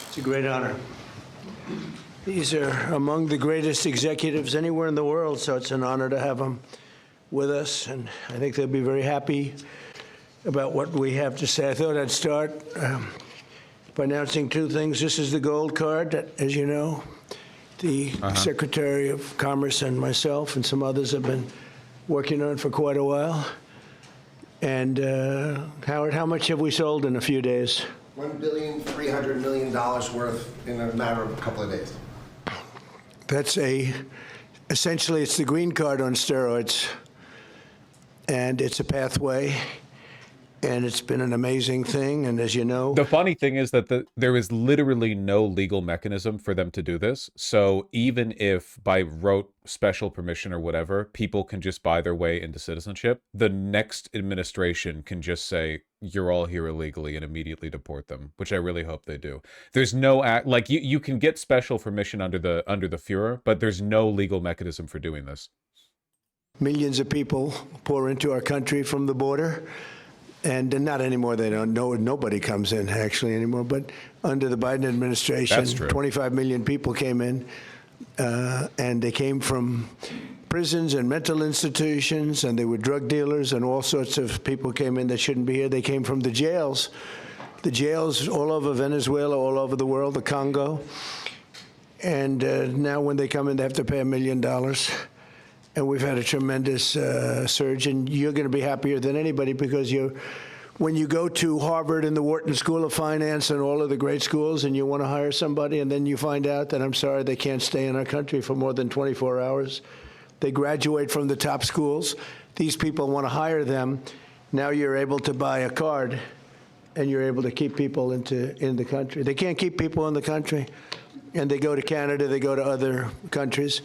It's a great honor. These are among the greatest executives anywhere in the world, so it's an honor to have them with us, and I think they'll be very happy about what we have to say. I thought I'd start by announcing two things. This is the gold card that, as you know, the Secretary of Commerce and myself and some others have been working on for quite a while. And Howard, how much have we sold in a few days? $1.3 billion worth in a matter of a couple of days. That's essentially it's the green card on steroids, and it's a pathway, and it's been an amazing thing. And as you know, the funny thing is that there is literally no legal mechanism for them to do this. So even if by rote special permission or whatever, people can just buy their way into citizenship, the next administration can just say, you're all here illegally, and immediately deport them, which I really hope they do. There's no act like you can get special permission under the Führer, but there's no legal mechanism for doing this. Millions of people pour into our country from the border. And not anymore. They don't know. Nobody comes in actually anymore. But under the Biden administration, 25 million people came in, and they came from prisons and mental institutions, and they were drug dealers, and all sorts of people came in that shouldn't be here. They came from the jails all over Venezuela, all over the world, the Congo. And now when they come in, they have to pay $1 million. And we've had a tremendous surge, and you're going to be happier than anybody because when you go to Harvard and the Wharton School of Finance and all of the great schools and you want to hire somebody and then you find out that, I'm sorry, they can't stay in our country for more than 24 hours. They graduate from the top schools. These people want to hire them. Now you're able to buy a card and you're able to keep people in the country. They can't keep people in the country, and they go to Canada, they go to other countries.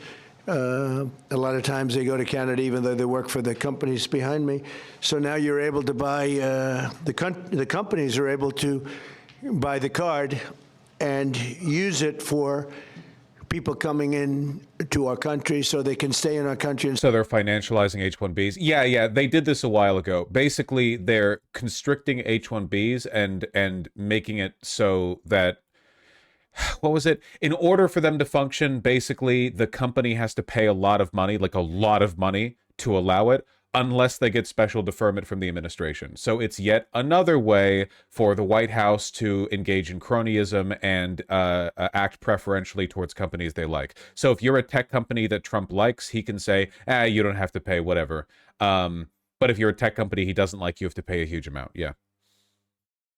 A lot of times they go to Canada, even though they work for the companies behind me. So now you're able to buy, the companies are able to buy the card and use it for people coming in to our country so they can stay in our country. So they're financializing H-1Bs. Yeah, they did this a while ago. Basically, they're constricting H-1Bs and making it so that, what was it? In order for them to function, basically, the company has to pay a lot of money, like a lot of money, to allow it, unless they get special deferment from the administration. So it's yet another way for the White House to engage in cronyism and act preferentially towards companies they like. So if you're a tech company that Trump likes, he can say, you don't have to pay, whatever. But if you're a tech company he doesn't like, you have to pay a huge amount. Yeah.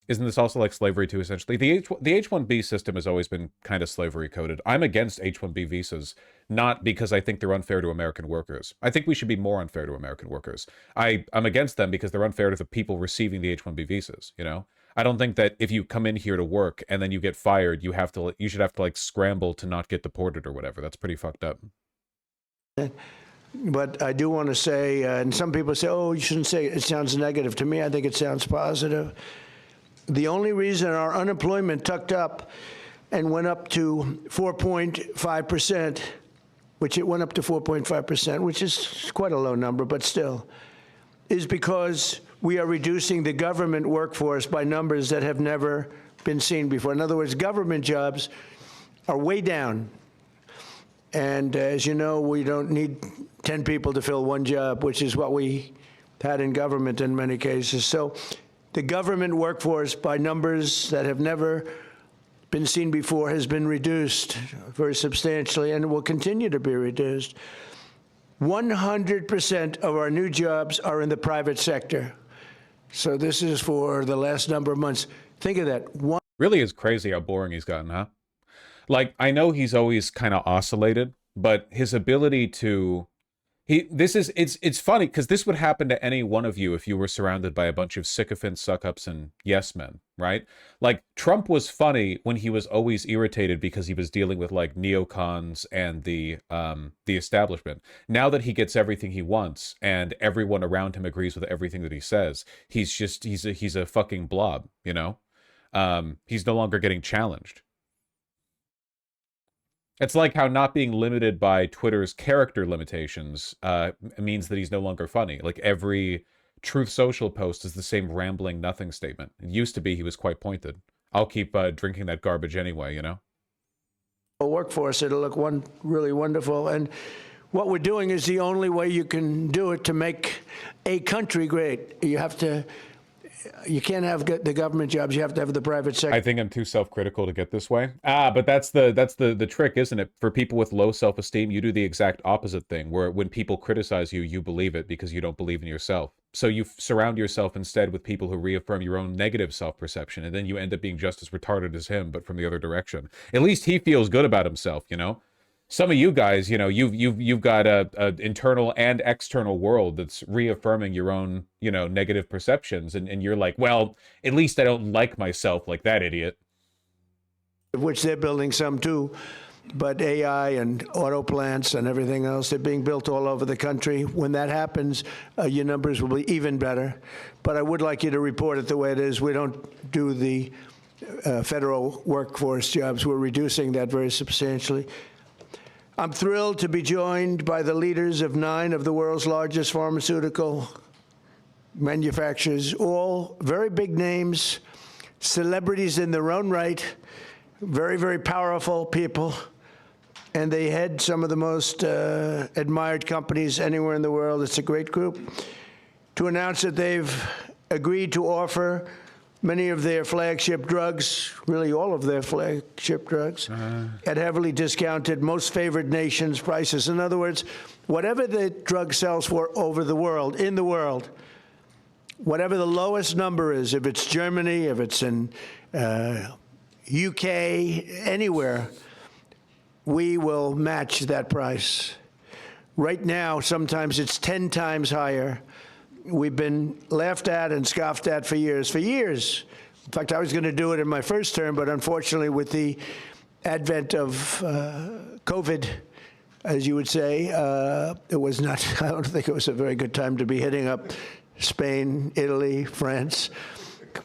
Isn't this also like slavery too, essentially? The H-1B system has always been kind of slavery coded. I'm against H-1B visas, not because I think they're unfair to American workers. I think we should be more unfair to American workers. I'm against them because they're unfair to the people receiving the H-1B visas, you know? I don't think that if you come in here to work and then you get fired, you should have to like scramble to not get deported or whatever. That's pretty fucked up. But I do want to say, and some people say, oh, you shouldn't say it. It sounds negative. To me, I think it sounds positive. The only reason our unemployment tucked up and went up to 4.5%, which it went up to 4.5%, which is quite a low number, but still, is because we are reducing the government workforce by numbers that have never been seen before. In other words, government jobs are way down. And as you know, we don't need 10 people to fill one job, which is what we had in government in many cases. So the government workforce, by numbers that have never been seen before, has been reduced very substantially and will continue to be reduced. 100% of our new jobs are in the private sector. So this is for the last number of months. Think of that. Really is crazy how boring he's gotten, huh? Like, I know he's always kind of oscillated, but his ability to... It's funny because this would happen to any one of you if you were surrounded by a bunch of sycophant suck-ups and yes men, right? Like, Trump was funny when he was always irritated because he was dealing with like neocons and the establishment. Now that he gets everything he wants and everyone around him agrees with everything that he says, he's a fucking blob, you know? He's no longer getting challenged. It's like how not being limited by Twitter's character limitations means that he's no longer funny. Like every Truth Social post is the same rambling nothing statement. It used to be he was quite pointed. I'll keep drinking that garbage anyway, you know? Workforce, it'll look really wonderful. And what we're doing is the only way you can do it to make a country great. You can't have the government jobs. You have to have the private sector. I think I'm too self-critical to get this way. But that's the trick, isn't it? For people with low self-esteem, you do the exact opposite thing, where when people criticize you, you believe it because you don't believe in yourself. So you surround yourself instead with people who reaffirm your own negative self-perception, and then you end up being just as retarded as him, but from the other direction. At least he feels good about himself, you know? Some of you guys, you know, you've got a internal and external world that's reaffirming your own, you know, negative perceptions, and you're like, well, at least I don't like myself like that idiot. Of which they're building some too, but AI and auto plants and everything else, they're being built all over the country. When that happens, your numbers will be even better. But I would like you to report it the way it is. We don't do the federal workforce jobs. We're reducing that very substantially. I'm thrilled to be joined by the leaders of 9 of the world's largest pharmaceutical manufacturers, all very big names, celebrities in their own right, very, very powerful people, and they head some of the most admired companies anywhere in the world. It's a great group. To announce that they've agreed to offer many of their flagship drugs, really all of their flagship drugs, at heavily discounted, most favored nations prices. In other words, whatever the drug sells for in the world, whatever the lowest number is, if it's Germany, if it's in UK, anywhere, we will match that price. Right now, sometimes it's 10 times higher. We've been laughed at and scoffed at for years. In fact, I was going to do it in my first term, but unfortunately, with the advent of COVID, as you would say, it was not, I don't think it was a very good time to be hitting up Spain, Italy, France,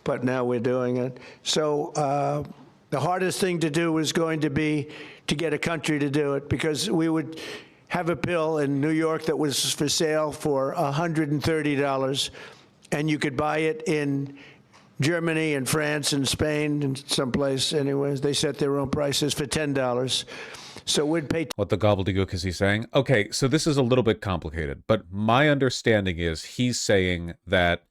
but now we're doing it. So the hardest thing to do was going to be to get a country to do it, because we would have a pill in New York that was for sale for $130, and you could buy it in Germany and France and Spain and someplace anyways. They set their own prices for $10. So we'd pay. What the gobbledygook is he saying? Okay, so this is a little bit complicated, but my understanding is he's saying that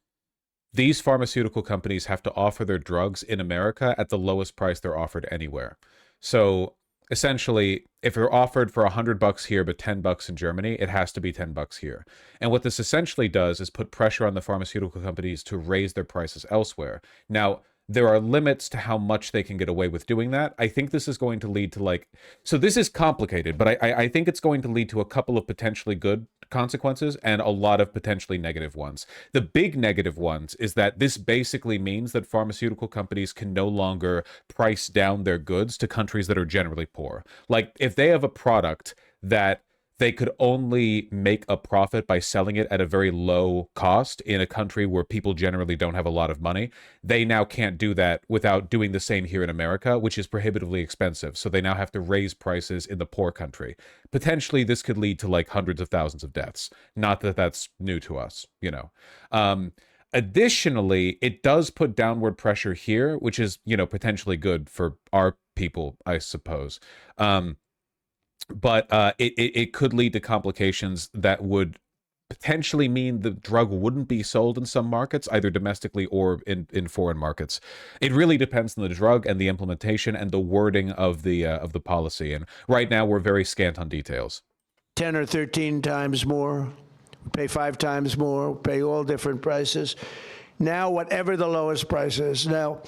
these pharmaceutical companies have to offer their drugs in America at the lowest price they're offered anywhere. So essentially, if they're offered for $100 here but $10 in Germany, it has to be $10 here. And what this essentially does is put pressure on the pharmaceutical companies to raise their prices elsewhere. Now, there are limits to how much they can get away with doing that. I think this is going to lead to so this is complicated, but I think it's going to lead to a couple of potentially good consequences and a lot of potentially negative ones. The big negative ones is that this basically means that pharmaceutical companies can no longer price down their goods to countries that are generally poor. Like, if they have a product that they could only make a profit by selling it at a very low cost in a country where people generally don't have a lot of money, they now can't do that without doing the same here in America, which is prohibitively expensive. So they now have to raise prices in the poor country. Potentially, this could lead to hundreds of thousands of deaths. Not that that's new to us, you know. Additionally, it does put downward pressure here, which is, potentially good for our people, I suppose. But it could lead to complications that would potentially mean the drug wouldn't be sold in some markets, either domestically or in foreign markets. It really depends on the drug and the implementation and the wording of the policy. And right now, we're very scant on details. 10 or 13 times more, we pay 5 times more, we pay all different prices. Now, whatever the lowest price is. Now,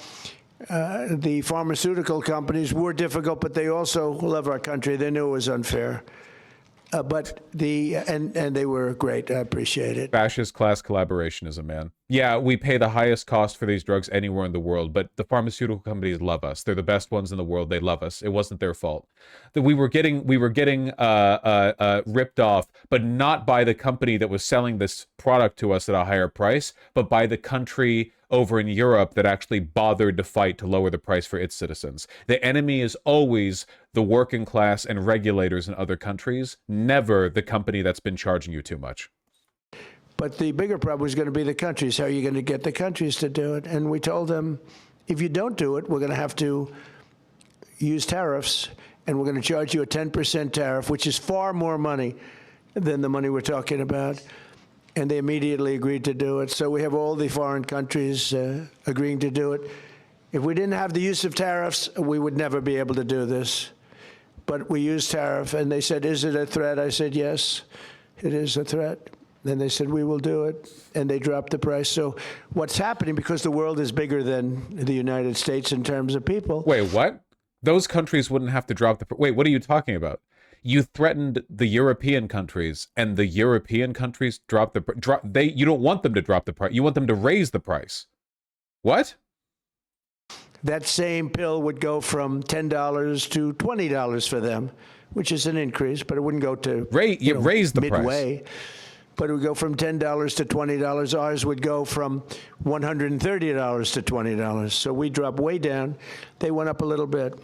the pharmaceutical companies were difficult, but they also love our country. They knew it was unfair. But and they were great. I appreciate it. Fascist class collaborationism, man. Yeah, we pay the highest cost for these drugs anywhere in the world, but the pharmaceutical companies love us. They're the best ones in the world. They love us. It wasn't their fault. That we were getting ripped off, but not by the company that was selling this product to us at a higher price, but by the country over in Europe that actually bothered to fight to lower the price for its citizens. The enemy is always the working class and regulators in other countries, never the company that's been charging you too much. But the bigger problem is going to be the countries. How are you going to get the countries to do it? And we told them, If you don't do it, we're going to have to use tariffs, and we're going to charge you a 10% tariff, which is far more money than the money we're talking about. And they immediately agreed to do it. So we have all the foreign countries agreeing to do it. If we didn't have the use of tariffs, we would never be able to do this. But we used tariff, and they said, is it a threat? I said, yes, it is a threat. Then they said, we will do it, and they dropped the price. So what's happening, because the world is bigger than the United States in terms of people. Wait, what? Those countries wouldn't have to drop the price. Wait, what are you talking about? You threatened the European countries, and the European countries dropped the you don't want them to drop the price. You want them to raise the price. What? That same pill would go from $10 to $20 for them, which is an increase, but it wouldn't go to raise the midway. price. But it would go from $10 to $20. Ours would go from $130 to $20. So we dropped way down. They went up a little bit.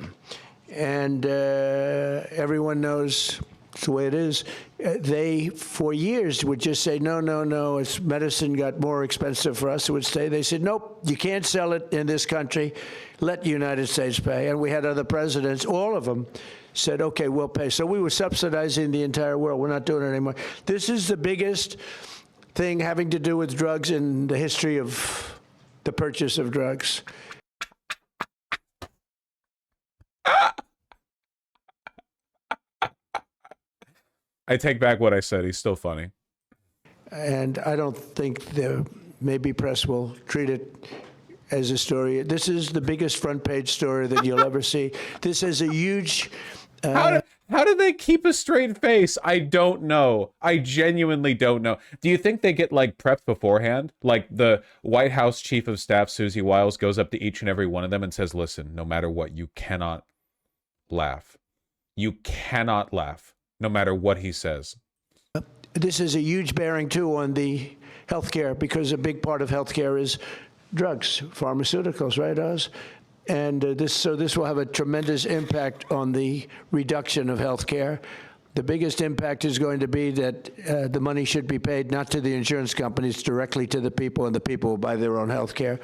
And everyone knows it's the way it is. They, for years, would just say, no, no, no, it's medicine got more expensive for us. It would stay. They said, nope, you can't sell it in this country. Let the United States pay. And we had other presidents, all of them, said, okay, we'll pay. So we were subsidizing the entire world. We're not doing it anymore. This is the biggest thing having to do with drugs in the history of the purchase of drugs. I take back what I said. He's still funny. And I don't think the maybe press will treat it as a story. This is the biggest front page story that you'll ever see. This is a huge... How do they keep a straight face? I don't know. I genuinely don't know. Do you think they get, like, prepped beforehand? Like, the White House Chief of Staff, Susie Wiles, goes up to each and every one of them and says, listen, no matter what, you cannot laugh. You cannot laugh, no matter what he says. This is a huge bearing, too, on the healthcare, because a big part of healthcare is drugs, pharmaceuticals, right, Oz? And this will have a tremendous impact on the reduction of health care. The biggest impact is going to be that the money should be paid not to the insurance companies, directly to the people, and the people will buy their own health care.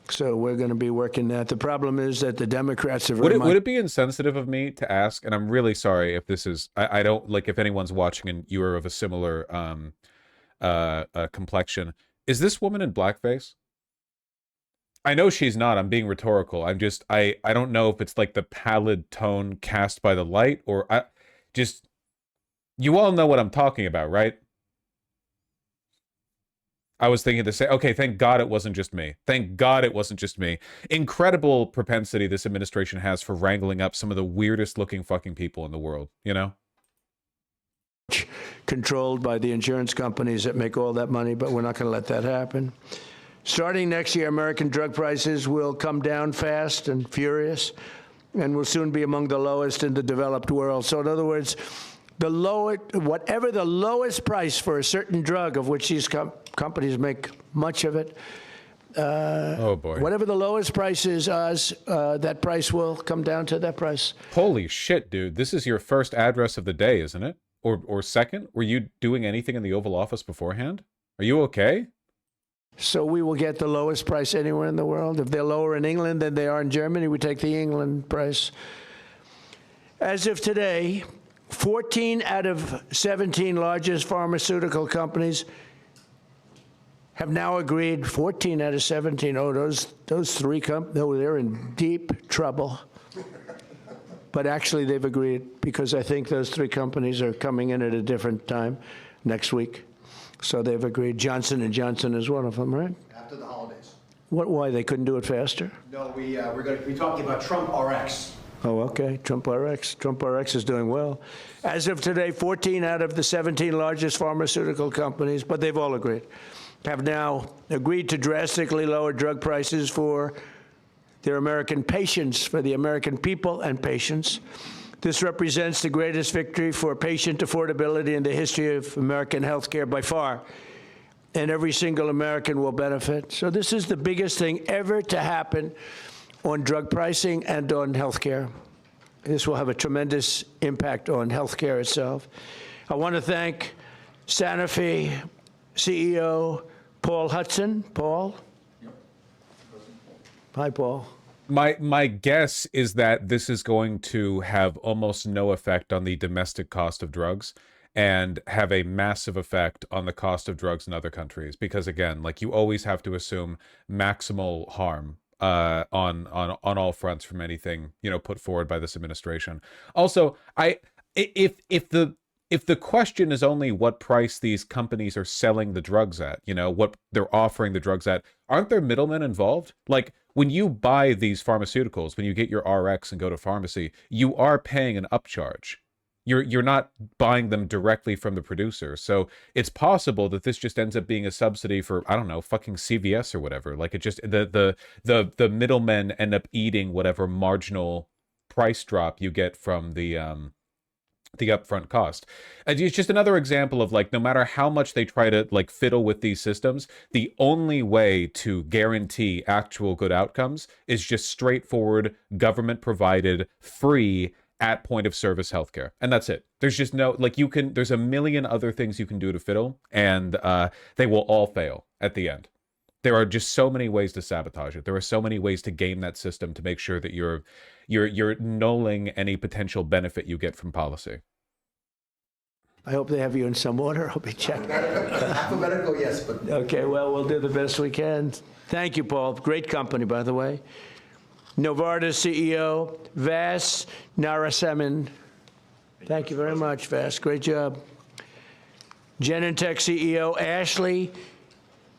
So we're going to be working that. The problem is that the Democrats are very much... Would it be insensitive of me to ask, and I'm really sorry if this is... I don't... Like, if anyone's watching and you are of a similar complexion, is this woman in blackface? I know she's not. I'm being rhetorical. I'm just, I don't know if it's like the pallid tone cast by the light, or you all know what I'm talking about, right? I was thinking to say, okay, thank God it wasn't just me. Thank God it wasn't just me. Incredible propensity this administration has for wrangling up some of the weirdest looking fucking people in the world, you know? Controlled by the insurance companies that make all that money, but we're not going to let that happen. Starting next year, American drug prices will come down fast and furious, and will soon be among the lowest in the developed world. So in other words, whatever the lowest price for a certain drug, of which these companies make much of it, oh boy, whatever the lowest price is, that price will come down to that price. Holy shit, dude. This is your first address of the day, isn't it? Or second? Were you doing anything in the Oval Office beforehand? Are you okay? So we will get the lowest price anywhere in the world. If they're lower in England than they are in Germany, we take the England price. As of today, 14 out of 17 largest pharmaceutical companies have now agreed. 14 out of 17. Oh, those three companies, no, they're in deep trouble. But actually, they've agreed, because I think those three companies are coming in at a different time next week. So they've agreed. Johnson & Johnson is one of them, right? After the holidays. Why? They couldn't do it faster? No, we're going to be talking about Trump RX. Oh, okay. Trump RX. Trump RX is doing well. As of today, 14 out of the 17 largest pharmaceutical companies, but they've all agreed, have now agreed to drastically lower drug prices for their American patients, for the American people and patients. This represents the greatest victory for patient affordability in the history of American health care by far, and every single American will benefit. So this is the biggest thing ever to happen on drug pricing and on health care. This will have a tremendous impact on health care itself. I want to thank Sanofi CEO Paul Hudson. Paul? Hi, Paul. My guess is that this is going to have almost no effect on the domestic cost of drugs and have a massive effect on the cost of drugs in other countries. Because again, like you always have to assume maximal harm on all fronts from anything, you know, put forward by this administration. Also, if the question is only what price these companies are selling the drugs at, you know, what they're offering the drugs at, aren't there middlemen involved? Like when you buy these pharmaceuticals, when you get your RX and go to pharmacy, you are paying an upcharge. You're not buying them directly from the producer. So it's possible that this just ends up being a subsidy for, I don't know, fucking CVS or whatever. Like it just the middlemen end up eating whatever marginal price drop you get from the upfront cost. And it's just another example of like, no matter how much they try to like fiddle with these systems, the only way to guarantee actual good outcomes is just straightforward, government provided, free, at point of service healthcare. And that's it. There's just no, like there's a million other things you can do to fiddle, and they will all fail at the end. There are just so many ways to sabotage it. There are so many ways to game that system to make sure that you're nulling any potential benefit you get from policy. I hope they have you in some order. I'll be checking. Alphabetical, yes, but Okay, well, we'll do the best we can. Thank you, Paul. Great company, by the way. Novartis CEO, Vaush Narasimhan. Thank you very much, Vaush. Great job. Genentech CEO, Ashley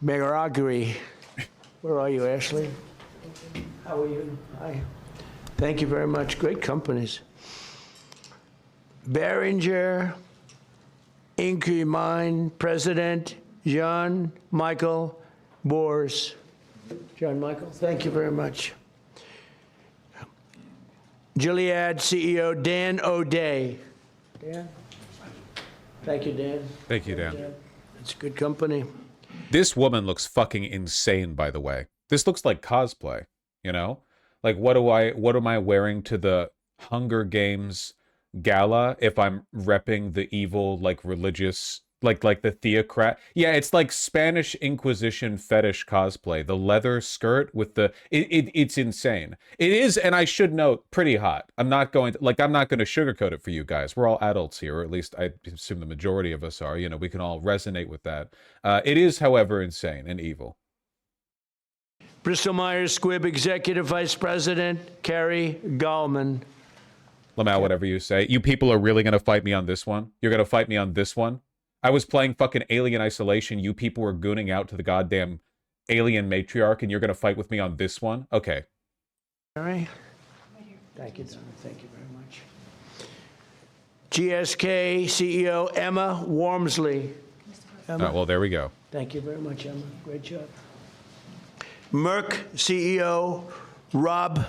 Megaragri. Where are you, Ashley? How are you? Hi. Thank you very much. Great companies. Behringer Inc. Mine President John Michael Bors. John Michael, thank you very much. Gilead CEO Dan O'Day. Dan? Thank you, Dan. Thank you, Dan. It's a good company. This woman looks fucking insane, by the way. This looks like cosplay, you know? Like what am I wearing to the Hunger Games gala if I'm repping the evil, like religious, like the theocrat? Yeah, it's like Spanish Inquisition fetish cosplay. The leather skirt with the it's insane. It is, and I should note, pretty hot. I'm not going to sugarcoat it for you guys. We're all adults here, or at least I assume the majority of us are. You know, we can all resonate with that. It is, however, insane and evil. Bristol Myers Squibb Executive Vice President Carrie Gallman. Lamau, whatever you say. You people are really going to fight me on this one? You're going to fight me on this one? I was playing fucking Alien Isolation. You people were gooning out to the goddamn alien matriarch, and you're going to fight with me on this one? Okay. All right. Thank you, Tom. Thank you very much. GSK CEO Emma Wormsley. Emma. Well, there we go. Thank you very much, Emma. Great job. Merck CEO Rob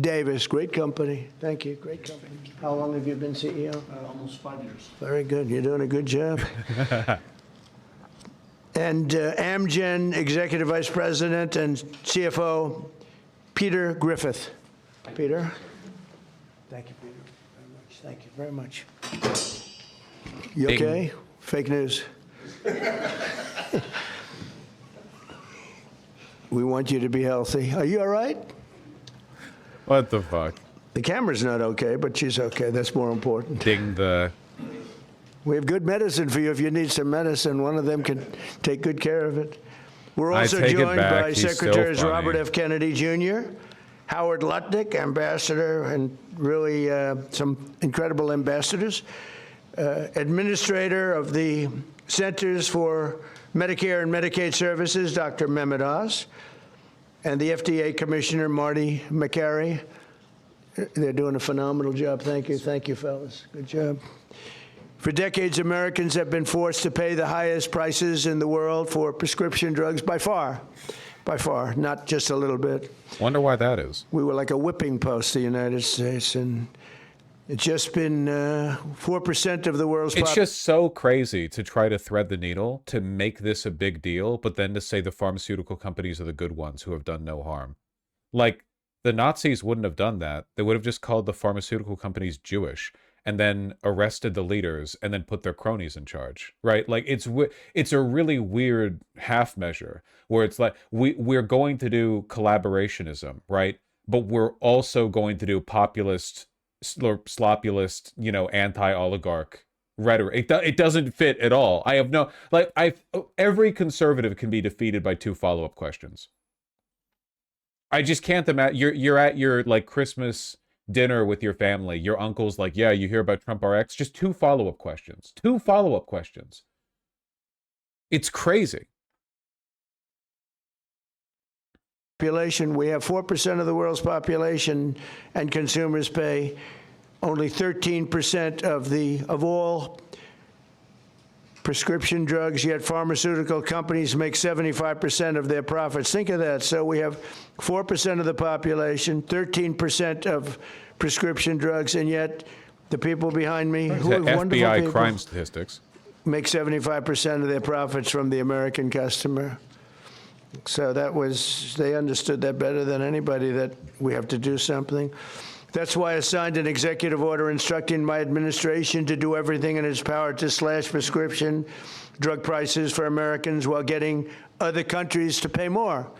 Davis. Great company. Thank you. Great company. How long have you been CEO? Almost 5 years. Very good. You're doing a good job. And Amgen Executive Vice President and CFO Peter Griffith. Peter. Thank you, Peter, very much. Thank you very much. You Ding. okay? Fake news. We want you to be healthy. Are you all right? What the fuck? The camera's not okay, but she's okay. That's more important. Ding the... We have good medicine for you if you need some medicine. One of them can take good care of it. We're also take it joined back. by He's so Secretaries funny. Robert F. Kennedy Jr., Howard Lutnick, Ambassador, and really some incredible ambassadors, Administrator of the Centers for Medicare and Medicaid Services, Dr. Mehmet Oz, and the FDA Commissioner, Marty McCary. They're doing a phenomenal job. Thank you. Thank you, fellas. Good job. For decades, Americans have been forced to pay the highest prices in the world for prescription drugs by far, not just a little bit. Wonder why that is. We were like a whipping post, the United States, and it's just been 4% of the world's It's just so crazy to try to thread the needle to make this a big deal, but then to say the pharmaceutical companies are the good ones who have done no harm. Like, the Nazis wouldn't have done that. They would have just called the pharmaceutical companies Jewish. and then arrested the leaders and then put their cronies in charge, right? Like it's a really weird half measure where it's like we're going to do collaborationism, right? But we're also going to do populist, sloppulist, anti-oligarch rhetoric. It doesn't fit at all. I have no, like, every conservative can be defeated by 2 follow-up questions. I just can't imagine. You're at your, like, Christmas dinner with your family. Your uncle's like, yeah, you hear about Trump RX? Just 2 follow-up questions. 2 follow-up questions. It's crazy. Population, we have 4% of the world's population, and consumers pay only 13% of all prescription drugs, yet pharmaceutical companies make 75% of their profits. Think of that. So we have 4% of the population, 13% of prescription drugs, and yet the people behind me, who are wonderful FBI people, crime statistics, make 75% of their profits from the American customer. So they understood that better than anybody, that we have to do something. That's why I signed an executive order instructing my administration to do everything in its power to slash prescription drug prices for Americans while getting other countries to pay more.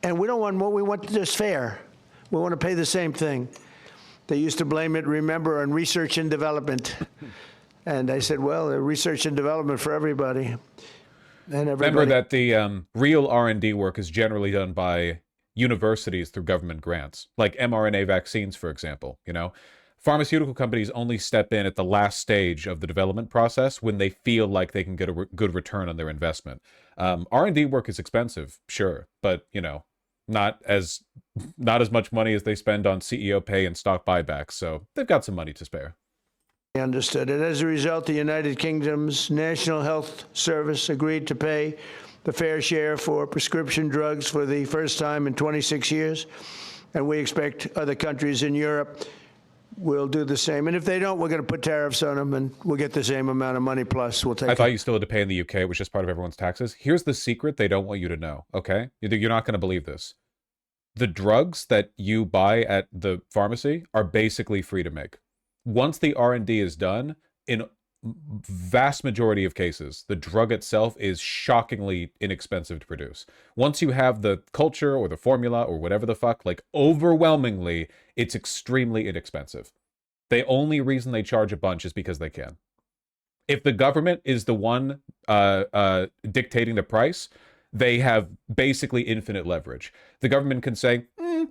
And we don't want more, we want this fair. We want to pay the same thing. They used to blame it, remember, on research and development. And I said, well, research and development for everybody. And everybody. Remember that the real R&D work is generally done by universities through government grants, like mRNA vaccines, for example. Pharmaceutical companies only step in at the last stage of the development process when they feel like they can get a good return on their investment. R&D work is expensive, sure, but not as much money as they spend on CEO pay and stock buybacks, so they've got some money to spare. Understood. And as a result, the United Kingdom's National Health Service agreed to pay the fair share for prescription drugs for the first time in 26 years. And we expect other countries in Europe will do the same. And if they don't, we're going to put tariffs on them, and we'll get the same amount of money plus. We'll take I thought you still had to pay in the UK, which is part of everyone's taxes. Here's the secret they don't want you to know, okay? You're not going to believe this. The drugs that you buy at the pharmacy are basically free to make. Once the R&D is done, in vast majority of cases, the drug itself is shockingly inexpensive to produce. Once you have the culture or the formula or whatever the fuck, like, overwhelmingly, it's extremely inexpensive. The only reason they charge a bunch is because they can. If the government is the one dictating the price, they have basically infinite leverage. The government can say,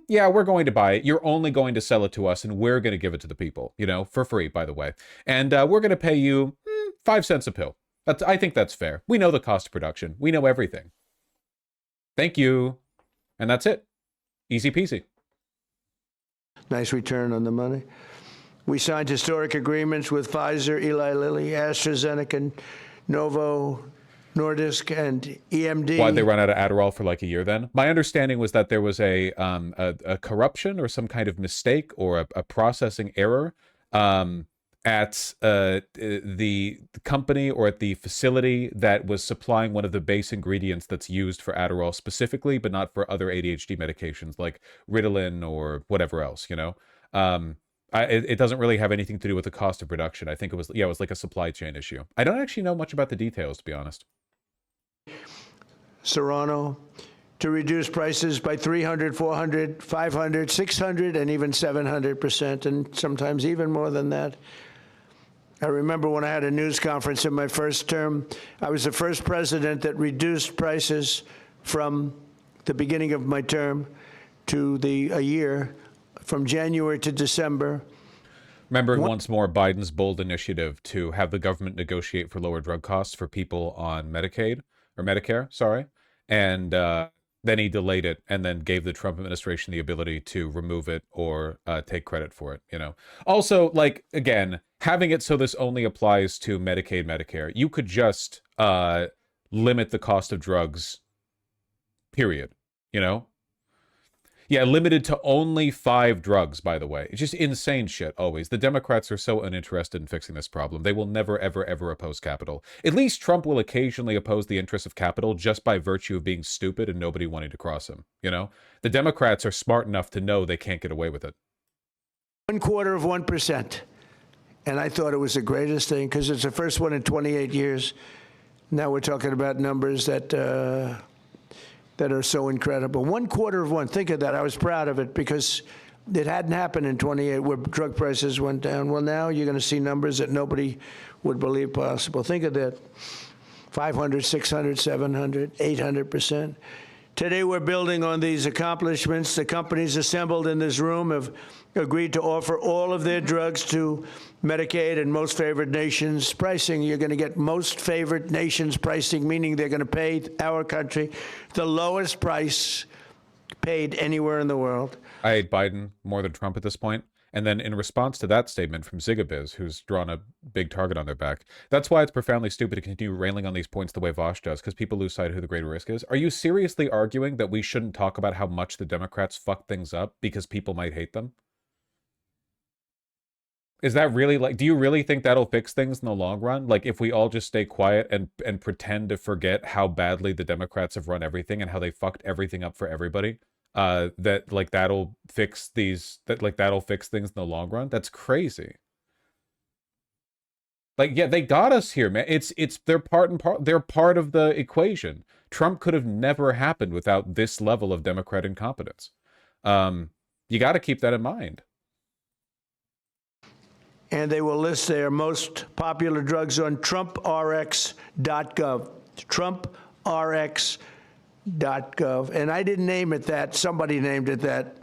yeah, we're going to buy it. You're only going to sell it to us, and we're going to give it to the people, for free, by the way. And we're going to pay you 5 cents a pill. I think that's fair. We know the cost of production. We know everything. Thank you. And that's it. Easy peasy. nice return on the money. We signed historic agreements with Pfizer, Eli Lilly, AstraZeneca, Novo Nordisk, and EMD. Why'd they run out of Adderall for like a year then? My understanding was that there was a corruption or some kind of mistake or a processing error at the company or at the facility that was supplying one of the base ingredients that's used for Adderall specifically, but not for other ADHD medications like Ritalin or whatever else, you know? It doesn't really have anything to do with the cost of production. I think it was like a supply chain issue. I don't actually know much about the details, to be honest. Serrano to reduce prices by 300, 400, 500, 600, and even 700%, and sometimes even more than that. I remember when I had a news conference in my first term, I was the first president that reduced prices from the beginning of my term to a year, from January to December. Remember once more Biden's bold initiative to have the government negotiate for lower drug costs for people on Medicaid, or Medicare, sorry. And then he delayed it and then gave the Trump administration the ability to remove it or take credit for it, you know. Also, like, again, having it so this only applies to Medicaid, Medicare, you could just limit the cost of drugs, period, you know? Yeah, limited to only 5 drugs, by the way. It's just insane shit, always. The Democrats are so uninterested in fixing this problem. They will never, ever, ever oppose capital. At least Trump will occasionally oppose the interests of capital just by virtue of being stupid and nobody wanting to cross him, you know? The Democrats are smart enough to know they can't get away with it. 1/4 of 1%. And I thought it was the greatest thing because it's the first one in 28 years. Now we're talking about numbers that are so incredible. 1/4 of one. Think of that. I was proud of it because it hadn't happened in 28 where drug prices went down. Well, now you're going to see numbers that nobody would believe possible. Think of that. 500, 600, 700, 800%. Today we're building on these accomplishments. The companies assembled in this room have agreed to offer all of their drugs to Medicaid and most favored nations pricing. You're going to get most favored nations pricing, meaning they're going to pay our country the lowest price paid anywhere in the world. I hate Biden more than Trump at this point. And then in response to that statement from Zigabiz, who's drawn a big target on their back, that's why it's profoundly stupid to continue railing on these points the way Vaush does, because people lose sight of who the greater risk is. Are you seriously arguing that we shouldn't talk about how much the Democrats fuck things up because people might hate them? Is that really, like, do you really think that'll fix things in the long run? Like, if we all just stay quiet and pretend to forget how badly the Democrats have run everything and how they fucked everything up for everybody? That'll fix things in the long run? That's crazy. Like, yeah, they got us here, man. They're part of the equation. Trump could have never happened without this level of Democrat incompetence. You got to keep that in mind. And they will list their most popular drugs on TrumpRx.gov. TrumpRx.gov. And I didn't name it that. Somebody named it that.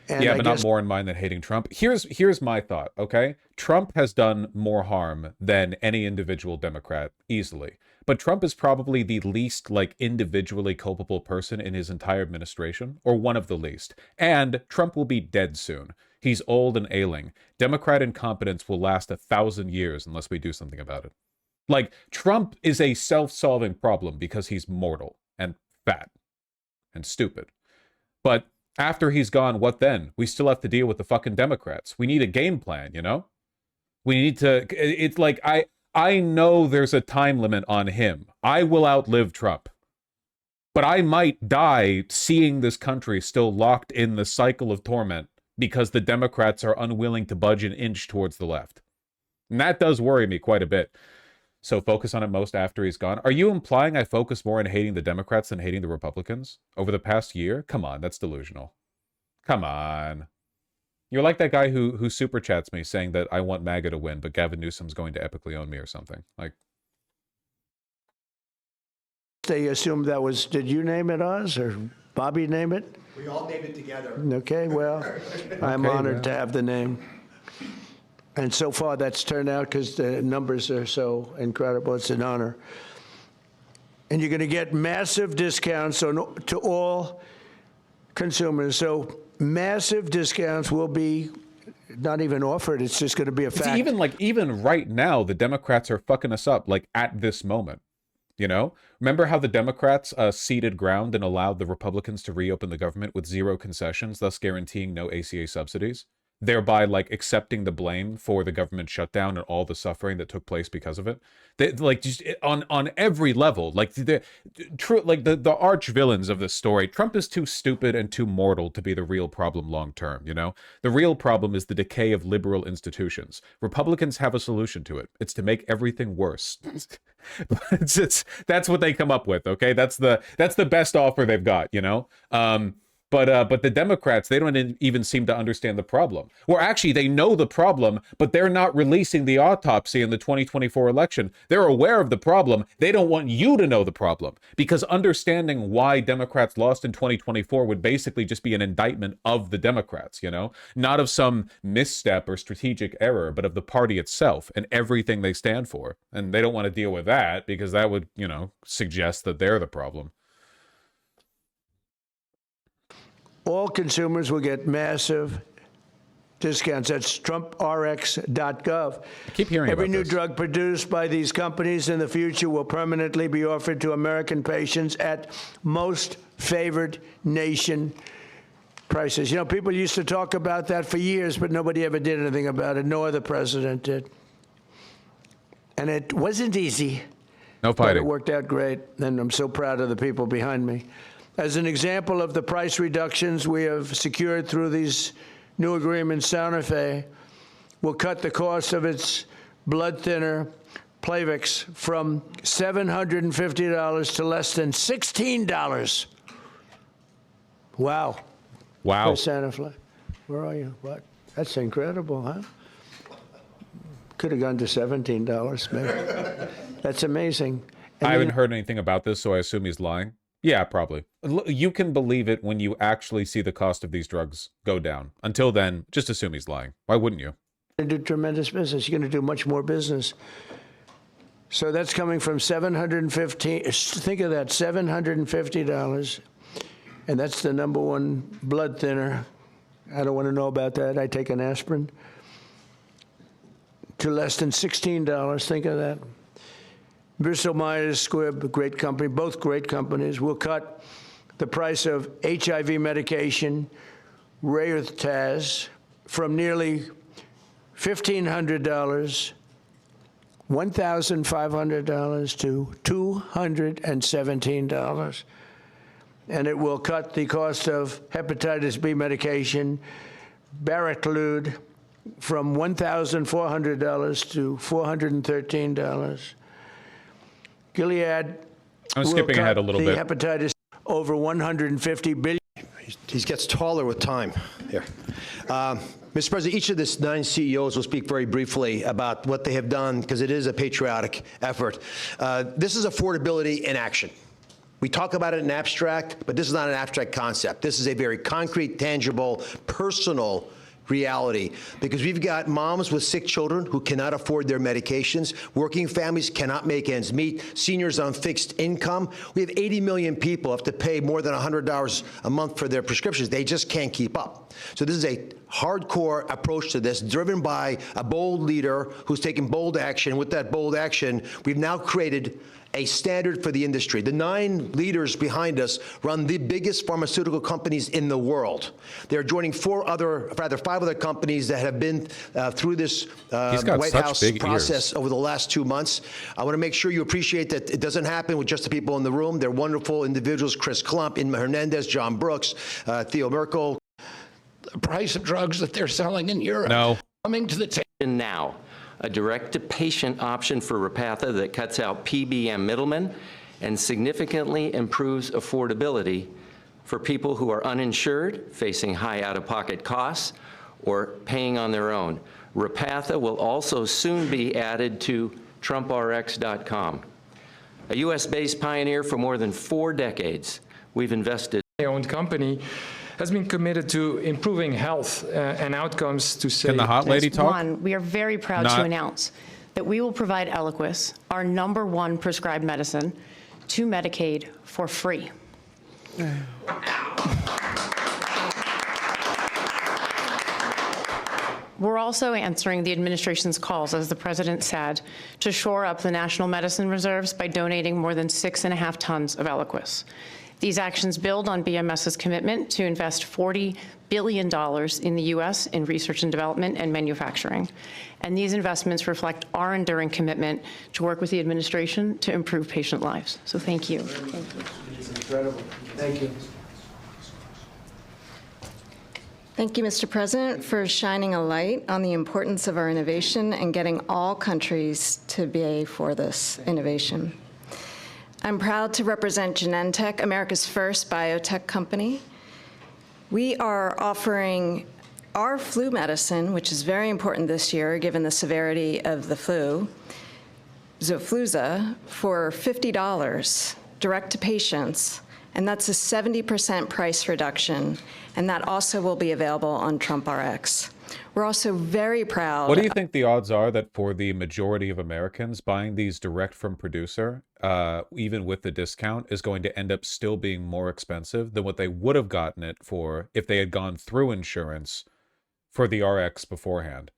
And yeah, but not more in mind than hating Trump. Here's my thought, okay? Trump has done more harm than any individual Democrat, easily. But Trump is probably the least, like, individually culpable person in his entire administration, or one of the least. And Trump will be dead soon. He's old and ailing. Democrat incompetence will last 1,000 years unless we do something about it. Like, Trump is a self-solving problem because he's mortal and fat and stupid. But after he's gone, what then? We still have to deal with the fucking Democrats. We need a game plan, you know? We need to... It's like, I know there's a time limit on him. I will outlive Trump. But I might die seeing this country still locked in the cycle of torment because the Democrats are unwilling to budge an inch towards the left. And that does worry me quite a bit. So focus on it most after he's gone. Are you implying I focus more on hating the Democrats than hating the Republicans over the past year? Come on, that's delusional. Come on. You're like that guy who super chats me saying that I want MAGA to win, but Gavin Newsom's going to epically own me or something. Like, they assumed that was, did you name it, Oz, or Bobby name it? We all named it together. Okay, well, I'm honored to have the name. And so far, that's turned out because the numbers are so incredible. It's an honor. And you're going to get massive discounts to all consumers. So massive discounts will be not even offered. It's just going to be a fact. Even right now, the Democrats are fucking us up, like, at this moment. You know? Remember how the Democrats ceded ground and allowed the Republicans to reopen the government with zero concessions, thus guaranteeing no ACA subsidies? Thereby, like, accepting the blame for the government shutdown and all the suffering that took place because of it. They, like, just on every level, like, the arch villains of this story. Trump is too stupid and too mortal to be the real problem long term. You know, the real problem is the decay of liberal institutions. Republicans have a solution to it. It's to make everything worse. That's what they come up with. Okay, that's the best offer they've got. You know. But the Democrats, they don't even seem to understand the problem. Or actually, they know the problem, but they're not releasing the autopsy in the 2024 election. They're aware of the problem. They don't want you to know the problem. Because understanding why Democrats lost in 2024 would basically just be an indictment of the Democrats, you know? Not of some misstep or strategic error, but of the party itself and everything they stand for. And they don't want to deal with that because that would, you know, suggest that they're the problem. All consumers will get massive discounts. That's TrumpRx.gov. I keep hearing Every about new this. drug produced by these companies in the future will permanently be offered to American patients at most favored nation prices. You know, people used to talk about that for years, but nobody ever did anything about it. No other president did. And it wasn't easy. No But fighting. it worked out great, and I'm so proud of the people behind me. As an example of the price reductions we have secured through these new agreements, Santa Fe will cut the cost of its blood thinner, Plavix, from $750 to less than $16. Wow. Wow. For Santa Fe. Where are you? What? That's incredible, huh? Could have gone to $17, maybe. That's amazing. And I haven't heard anything about this, so I assume he's lying. Yeah, probably. You can believe it when you actually see the cost of these drugs go down. Until then, just assume he's lying. Why wouldn't you? You're going to do tremendous business. You're going to do much more business. So that's coming from $750. Think of that, $750. And that's the number one blood thinner. I don't want to know about that. I take an aspirin. To less than $16. Think of that. Bristol Myers Squibb, a great company, both great companies, will cut the price of HIV medication, Raytaz, from nearly $1,500, $1,500 to $217. And it will cut the cost of hepatitis B medication, Baraclude, from $1,400 to $413. Gilead I'm will skipping cut ahead a little the bit. hepatitis over $150 billion. He gets taller with time here. Mr. President, each of the 9 CEOs will speak very briefly about what they have done, because it is a patriotic effort. This is affordability in action. We talk about it in abstract, but this is not an abstract concept. This is a very concrete, tangible, personal reality, because we've got moms with sick children who cannot afford their medications, working families cannot make ends meet, seniors on fixed income. We have 80 million people who have to pay more than $100 a month for their prescriptions. They just can't keep up. So this is a hardcore approach to this, driven by a bold leader who's taking bold action. With that bold action, we've now created a standard for the industry. The 9 leaders behind us run the biggest pharmaceutical companies in the world. They're joining 5 other companies that have been through this White House process over the last 2 months. I want to make sure you appreciate that it doesn't happen with just the people in the room. They're wonderful individuals: Chris Klump, Inma Hernandez, John Brooks, Theo Merkel. The price of drugs that they're selling in Europe coming to the table now. A direct-to-patient option for Repatha that cuts out PBM middlemen and significantly improves affordability for people who are uninsured, facing high out-of-pocket costs, or paying on their own. Repatha will also soon be added to TrumpRx.com. A U.S.-based pioneer for more than 4 decades, we've invested. Owned company has been committed to improving health and outcomes to save. Can the hot lady talk? One, we are very proud to announce that we will provide Eliquis, our #1 prescribed medicine, to Medicaid for free. We're also answering the administration's calls, as the president said, to shore up the national medicine reserves by donating more than 6.5 tons of Eliquis. These actions build on BMS's commitment to invest $40 billion in the U.S. in research and development and manufacturing. And these investments reflect our enduring commitment to work with the administration to improve patient lives. So thank you. Thank you. It's incredible. Thank you. Thank you, Mr. President, for shining a light on the importance of our innovation and getting all countries to pay for this innovation. I'm proud to represent Genentech, America's first biotech company. We are offering our flu medicine, which is very important this year given the severity of the flu, Xofluza, for $50 direct to patients, and that's a 70% price reduction, and that also will be available on TrumpRx. We're also very proud. What do you think the odds are that for the majority of Americans, buying these direct from producer, even with the discount, is going to end up still being more expensive than what they would have gotten it for if they had gone through insurance for the RX beforehand?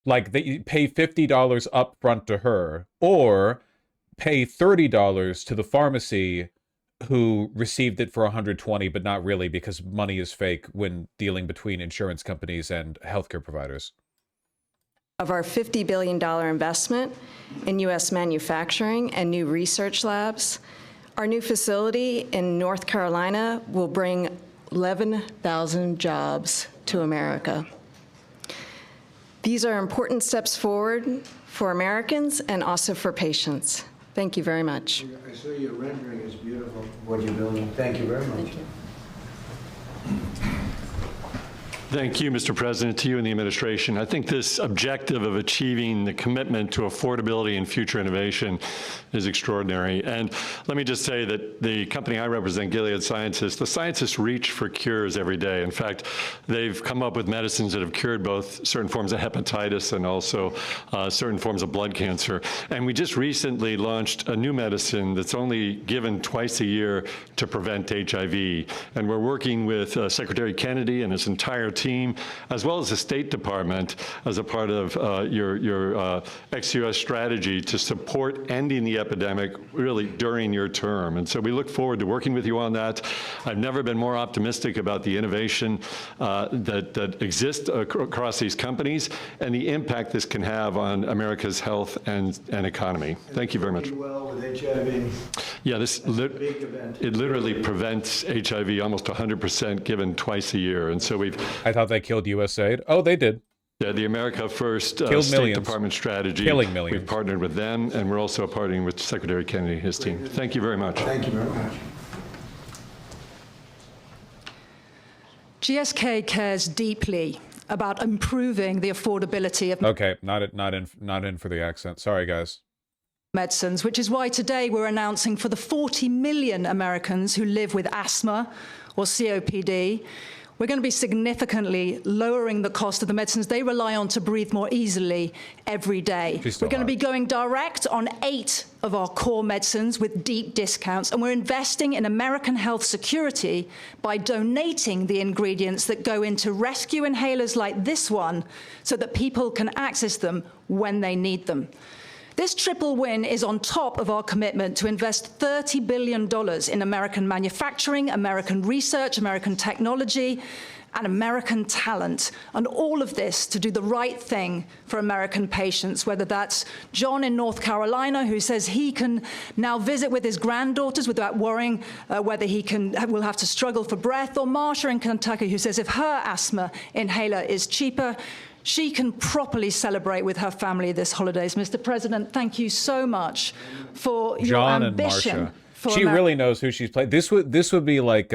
Like, they pay $50 up front to her, or pay $30 to the pharmacy who received it for $120, but not really, because money is fake when dealing between insurance companies and healthcare providers. Of our $50 billion investment in U.S. manufacturing and new research labs, our new facility in North Carolina will bring 11,000 jobs to America. These are important steps forward for Americans and also for patients. Thank you very much. I saw your rendering is beautiful, what you're building. Thank you very much. Thank you, Mr. President, to you and the administration. I think this objective of achieving the commitment to affordability and future innovation is extraordinary. And let me just say that the company I represent, Gilead Sciences, the scientists reach for cures every day. In fact, they've come up with medicines that have cured both certain forms of hepatitis and also certain forms of blood cancer. And we just recently launched a new medicine that's only given twice a year to prevent HIV. And we're working with Secretary Kennedy and his entire team, as well as the State Department, as a part of your ex-US strategy to support ending the epidemic really during your term. And so we look forward to working with you on that. I've never been more optimistic about the innovation that exists across these companies and the impact this can have on America's health and economy. Thank you very much. Well with HIV. Yeah, it literally prevents HIV almost 100% given twice a year. And so I thought they killed USAID. Oh, they did. Yeah, the America First Killed millions. Department strategy. Killing millions. We've partnered with them, and we're also partnering with Secretary Kennedy and his team. Thank you very much. Thank you very much. GSK cares deeply about improving the affordability of Okay, not in for the accent. Sorry, guys. medicines, which is why today we're announcing for the 40 million Americans who live with asthma or COPD, we're going to be significantly lowering the cost of the medicines they rely on to breathe more easily every day. We're going to be going direct on 8 of our core medicines with deep discounts, and we're investing in American health security by donating the ingredients that go into rescue inhalers like this one so that people can access them when they need them. This triple win is on top of our commitment to invest $30 billion in American manufacturing, American research, American technology, and American talent, and all of this to do the right thing for American patients, whether that's John in North Carolina, who says he can now visit with his granddaughters without worrying whether will have to struggle for breath, or Marsha in Kentucky, who says if her asthma inhaler is cheaper, she can properly celebrate with her family this holidays. Mr. President, thank you so much for your ambition. And Marsha. She really knows who she's playing. This would be like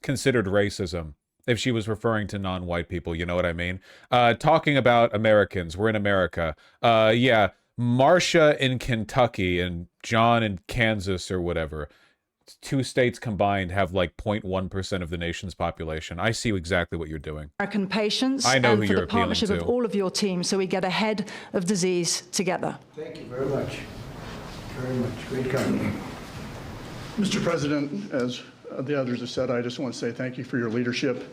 considered racism if she was referring to non-white people. You know what I mean? Talking about Americans. We're in America. Yeah, Marsha in Kentucky and John in Kansas or whatever. 2 states combined have like 0.1% of the nation's population. I see exactly what you're doing. American patients, I know and who for you're the partnership appealing of to. all of your team, so we get ahead of disease together. Thank you very much. Very much. Great company. Mr. President, as the others have said, I just want to say thank you for your leadership.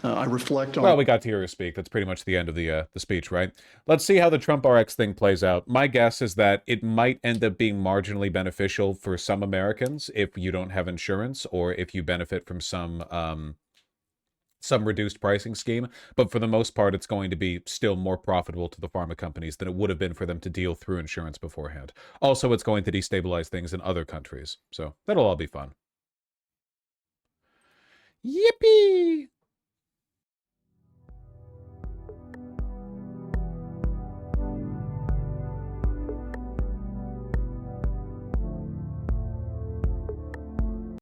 I reflect on... Well, we got to hear her speak. That's pretty much the end of the speech, right? Let's see how the Trump RX thing plays out. My guess is that it might end up being marginally beneficial for some Americans if you don't have insurance, or if you benefit from some reduced pricing scheme. But for the most part, it's going to be still more profitable to the pharma companies than it would have been for them to deal through insurance beforehand. Also, it's going to destabilize things in other countries. So that'll all be fun. Yippee!